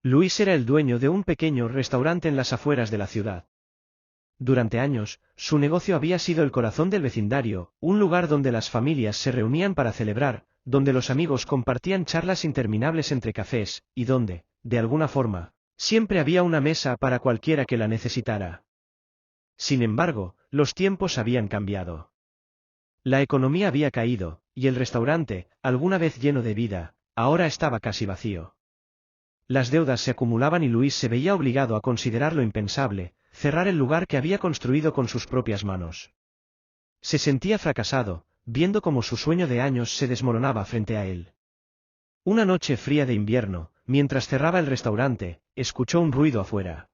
Luis era el dueño de un pequeño restaurante en las afueras de la ciudad. Durante años, su negocio había sido el corazón del vecindario, un lugar donde las familias se reunían para celebrar, donde los amigos compartían charlas interminables entre cafés, y donde, de alguna forma, siempre había una mesa para cualquiera que la necesitara. Sin embargo, los tiempos habían cambiado. La economía había caído, y el restaurante, alguna vez lleno de vida, ahora estaba casi vacío. Las deudas se acumulaban y Luis se veía obligado a considerar lo impensable, cerrar el lugar que había construido con sus propias manos. Se sentía fracasado, viendo cómo su sueño de años se desmoronaba frente a él. Una noche fría de invierno, mientras cerraba el restaurante, escuchó un ruido afuera.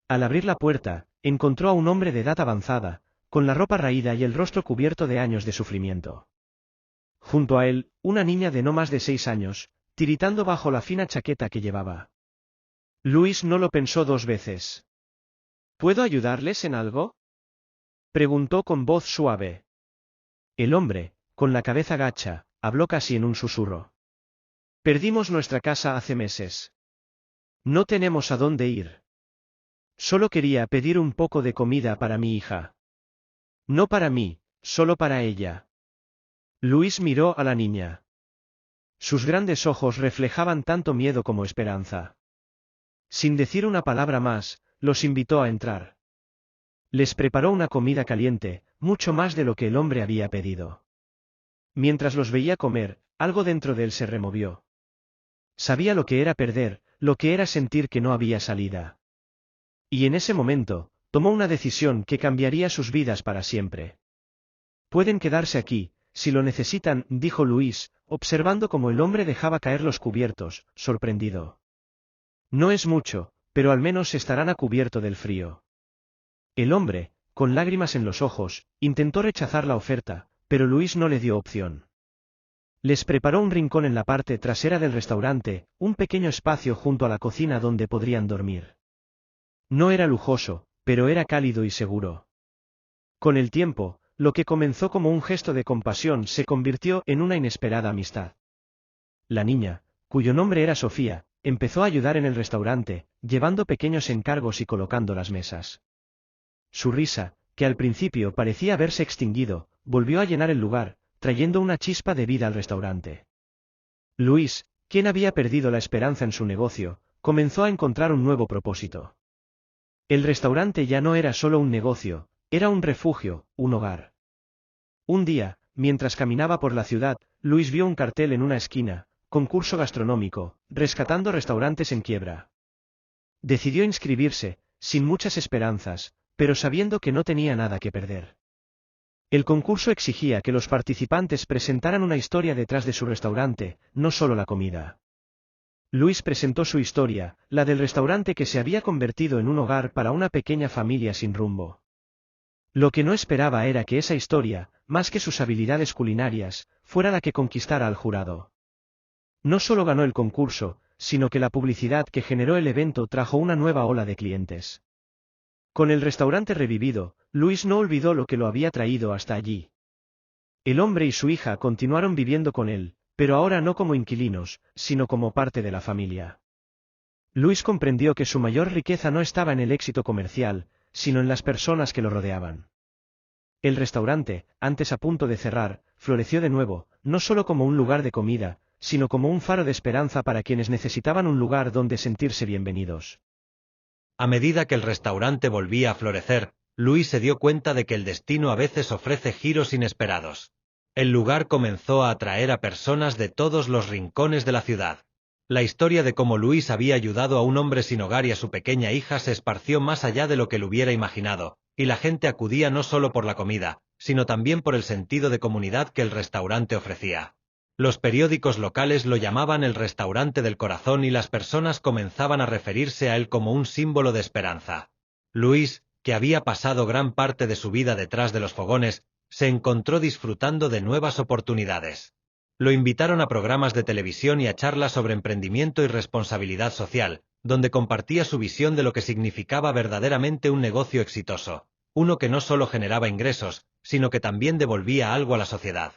Al abrir la puerta, encontró a un hombre de edad avanzada, con la ropa raída y el rostro cubierto de años de sufrimiento. Junto a él, una niña de no más de 6 años, tiritando bajo la fina chaqueta que llevaba. Luis no lo pensó 2 veces. ¿Puedo ayudarles en algo?, preguntó con voz suave. El hombre, con la cabeza gacha, habló casi en un susurro. Perdimos nuestra casa hace meses. No tenemos a dónde ir. Solo quería pedir un poco de comida para mi hija. No para mí, solo para ella. Luis miró a la niña. Sus grandes ojos reflejaban tanto miedo como esperanza. Sin decir una palabra más, los invitó a entrar. Les preparó una comida caliente, mucho más de lo que el hombre había pedido. Mientras los veía comer, algo dentro de él se removió. Sabía lo que era perder, lo que era sentir que no había salida. Y en ese momento, tomó una decisión que cambiaría sus vidas para siempre. Pueden quedarse aquí, si lo necesitan, dijo Luis, observando cómo el hombre dejaba caer los cubiertos, sorprendido. No es mucho, pero al menos estarán a cubierto del frío. El hombre, con lágrimas en los ojos, intentó rechazar la oferta, pero Luis no le dio opción. Les preparó un rincón en la parte trasera del restaurante, un pequeño espacio junto a la cocina donde podrían dormir. No era lujoso, pero era cálido y seguro. Con el tiempo, lo que comenzó como un gesto de compasión se convirtió en una inesperada amistad. La niña, cuyo nombre era Sofía, empezó a ayudar en el restaurante, llevando pequeños encargos y colocando las mesas. Su risa, que al principio parecía haberse extinguido, volvió a llenar el lugar, trayendo una chispa de vida al restaurante. Luis, quien había perdido la esperanza en su negocio, comenzó a encontrar un nuevo propósito. El restaurante ya no era solo un negocio, era un refugio, un hogar. Un día, mientras caminaba por la ciudad, Luis vio un cartel en una esquina: concurso gastronómico, rescatando restaurantes en quiebra. Decidió inscribirse, sin muchas esperanzas, pero sabiendo que no tenía nada que perder. El concurso exigía que los participantes presentaran una historia detrás de su restaurante, no solo la comida. Luis presentó su historia, la del restaurante que se había convertido en un hogar para una pequeña familia sin rumbo. Lo que no esperaba era que esa historia, más que sus habilidades culinarias, fuera la que conquistara al jurado. No solo ganó el concurso, sino que la publicidad que generó el evento trajo una nueva ola de clientes. Con el restaurante revivido, Luis no olvidó lo que lo había traído hasta allí. El hombre y su hija continuaron viviendo con él, pero ahora no como inquilinos, sino como parte de la familia. Luis comprendió que su mayor riqueza no estaba en el éxito comercial, sino en las personas que lo rodeaban. El restaurante, antes a punto de cerrar, floreció de nuevo, no solo como un lugar de comida, sino como un faro de esperanza para quienes necesitaban un lugar donde sentirse bienvenidos. A medida que el restaurante volvía a florecer, Luis se dio cuenta de que el destino a veces ofrece giros inesperados. El lugar comenzó a atraer a personas de todos los rincones de la ciudad. La historia de cómo Luis había ayudado a un hombre sin hogar y a su pequeña hija se esparció más allá de lo que él hubiera imaginado, y la gente acudía no solo por la comida, sino también por el sentido de comunidad que el restaurante ofrecía. Los periódicos locales lo llamaban el restaurante del corazón y las personas comenzaban a referirse a él como un símbolo de esperanza. Luis, que había pasado gran parte de su vida detrás de los fogones, se encontró disfrutando de nuevas oportunidades. Lo invitaron a programas de televisión y a charlas sobre emprendimiento y responsabilidad social, donde compartía su visión de lo que significaba verdaderamente un negocio exitoso, uno que no solo generaba ingresos, sino que también devolvía algo a la sociedad.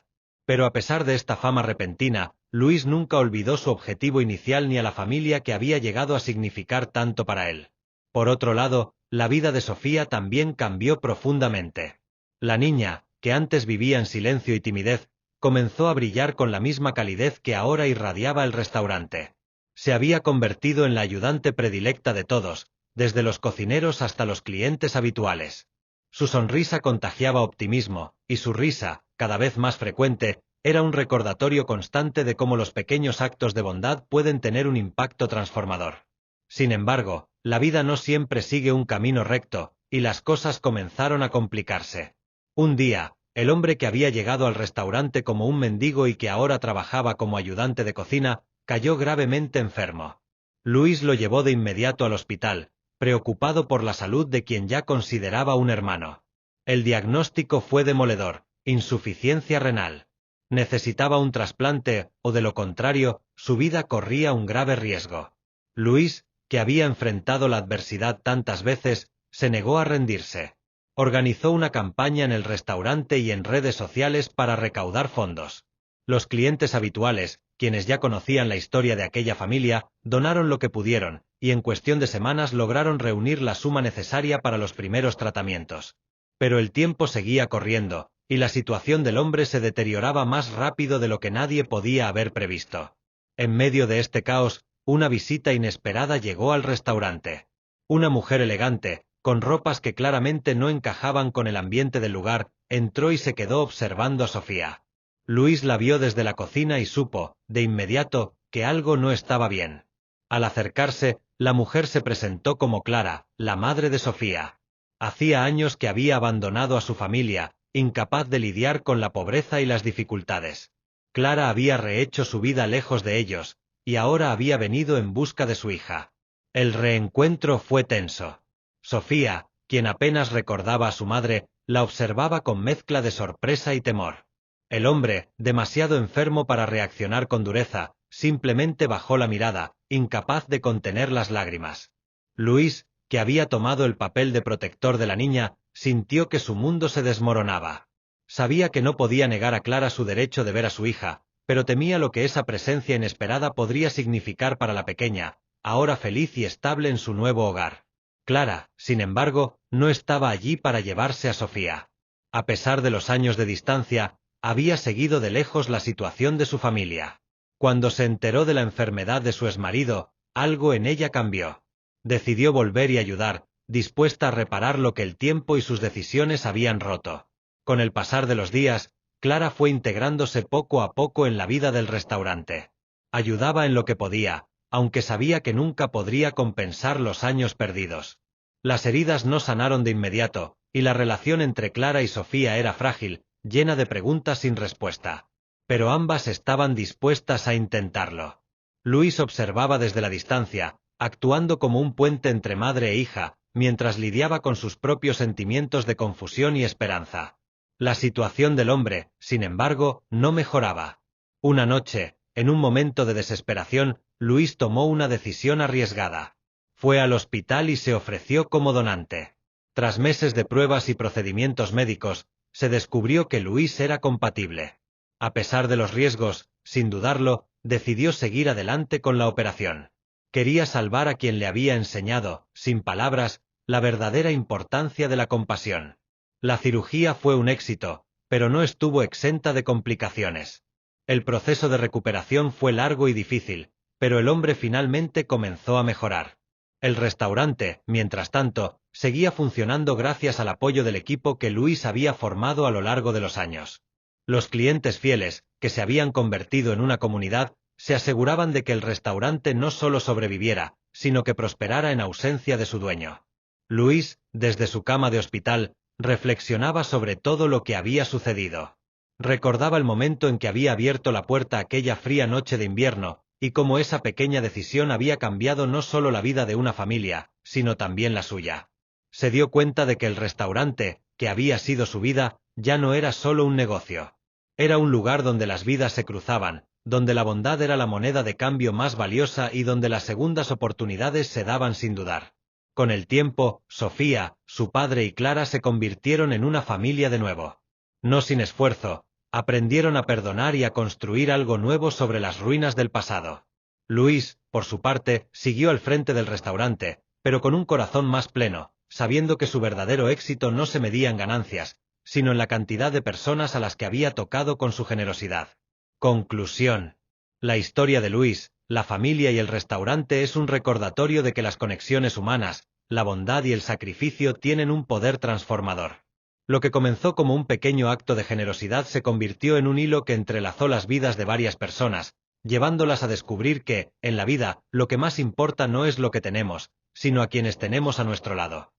Pero a pesar de esta fama repentina, Luis nunca olvidó su objetivo inicial ni a la familia que había llegado a significar tanto para él. Por otro lado, la vida de Sofía también cambió profundamente. La niña, que antes vivía en silencio y timidez, comenzó a brillar con la misma calidez que ahora irradiaba el restaurante. Se había convertido en la ayudante predilecta de todos, desde los cocineros hasta los clientes habituales. Su sonrisa contagiaba optimismo, y su risa, cada vez más frecuente, era un recordatorio constante de cómo los pequeños actos de bondad pueden tener un impacto transformador. Sin embargo, la vida no siempre sigue un camino recto, y las cosas comenzaron a complicarse. Un día, el hombre que había llegado al restaurante como un mendigo y que ahora trabajaba como ayudante de cocina, cayó gravemente enfermo. Luis lo llevó de inmediato al hospital, preocupado por la salud de quien ya consideraba un hermano. El diagnóstico fue demoledor: insuficiencia renal. Necesitaba un trasplante, o de lo contrario, su vida corría un grave riesgo. Luis, que había enfrentado la adversidad tantas veces, se negó a rendirse. Organizó una campaña en el restaurante y en redes sociales para recaudar fondos. Los clientes habituales, quienes ya conocían la historia de aquella familia, donaron lo que pudieron, y en cuestión de semanas lograron reunir la suma necesaria para los primeros tratamientos. Pero el tiempo seguía corriendo, y la situación del hombre se deterioraba más rápido de lo que nadie podía haber previsto. En medio de este caos, una visita inesperada llegó al restaurante. Una mujer elegante, con ropas que claramente no encajaban con el ambiente del lugar, entró y se quedó observando a Sofía. Luis la vio desde la cocina y supo, de inmediato, que algo no estaba bien. Al acercarse, la mujer se presentó como Clara, la madre de Sofía. Hacía años que había abandonado a su familia, incapaz de lidiar con la pobreza y las dificultades. Clara había rehecho su vida lejos de ellos, y ahora había venido en busca de su hija. El reencuentro fue tenso. Sofía, quien apenas recordaba a su madre, la observaba con mezcla de sorpresa y temor. El hombre, demasiado enfermo para reaccionar con dureza, simplemente bajó la mirada, incapaz de contener las lágrimas. Luis, que había tomado el papel de protector de la niña, sintió que su mundo se desmoronaba. Sabía que no podía negar a Clara su derecho de ver a su hija, pero temía lo que esa presencia inesperada podría significar para la pequeña, ahora feliz y estable en su nuevo hogar. Clara, sin embargo, no estaba allí para llevarse a Sofía. A pesar de los años de distancia, había seguido de lejos la situación de su familia. Cuando se enteró de la enfermedad de su exmarido, algo en ella cambió. Decidió volver y ayudar, dispuesta a reparar lo que el tiempo y sus decisiones habían roto. Con el pasar de los días, Clara fue integrándose poco a poco en la vida del restaurante. Ayudaba en lo que podía, aunque sabía que nunca podría compensar los años perdidos. Las heridas no sanaron de inmediato, y la relación entre Clara y Sofía era frágil, llena de preguntas sin respuesta. Pero ambas estaban dispuestas a intentarlo. Luis observaba desde la distancia, actuando como un puente entre madre e hija, mientras lidiaba con sus propios sentimientos de confusión y esperanza. La situación del hombre, sin embargo, no mejoraba. Una noche, en un momento de desesperación, Luis tomó una decisión arriesgada. Fue al hospital y se ofreció como donante. Tras meses de pruebas y procedimientos médicos, se descubrió que Luis era compatible. A pesar de los riesgos, sin dudarlo, decidió seguir adelante con la operación. Quería salvar a quien le había enseñado, sin palabras, la verdadera importancia de la compasión. La cirugía fue un éxito, pero no estuvo exenta de complicaciones. El proceso de recuperación fue largo y difícil, pero el hombre finalmente comenzó a mejorar. El restaurante, mientras tanto, seguía funcionando gracias al apoyo del equipo que Luis había formado a lo largo de los años. Los clientes fieles, que se habían convertido en una comunidad, se aseguraban de que el restaurante no solo sobreviviera, sino que prosperara en ausencia de su dueño. Luis, desde su cama de hospital, reflexionaba sobre todo lo que había sucedido. Recordaba el momento en que había abierto la puerta aquella fría noche de invierno, y cómo esa pequeña decisión había cambiado no solo la vida de una familia, sino también la suya. Se dio cuenta de que el restaurante, que había sido su vida, ya no era solo un negocio. Era un lugar donde las vidas se cruzaban, donde la bondad era la moneda de cambio más valiosa y donde las segundas oportunidades se daban sin dudar. Con el tiempo, Sofía, su padre y Clara se convirtieron en una familia de nuevo. No sin esfuerzo, Aprendieron a perdonar y a construir algo nuevo sobre las ruinas del pasado. Luis, por su parte, siguió al frente del restaurante, pero con un corazón más pleno, sabiendo que su verdadero éxito no se medía en ganancias, sino en la cantidad de personas a las que había tocado con su generosidad. Conclusión. La historia de Luis, la familia y el restaurante es un recordatorio de que las conexiones humanas, la bondad y el sacrificio tienen un poder transformador. Lo que comenzó como un pequeño acto de generosidad se convirtió en un hilo que entrelazó las vidas de varias personas, llevándolas a descubrir que, en la vida, lo que más importa no es lo que tenemos, sino a quienes tenemos a nuestro lado.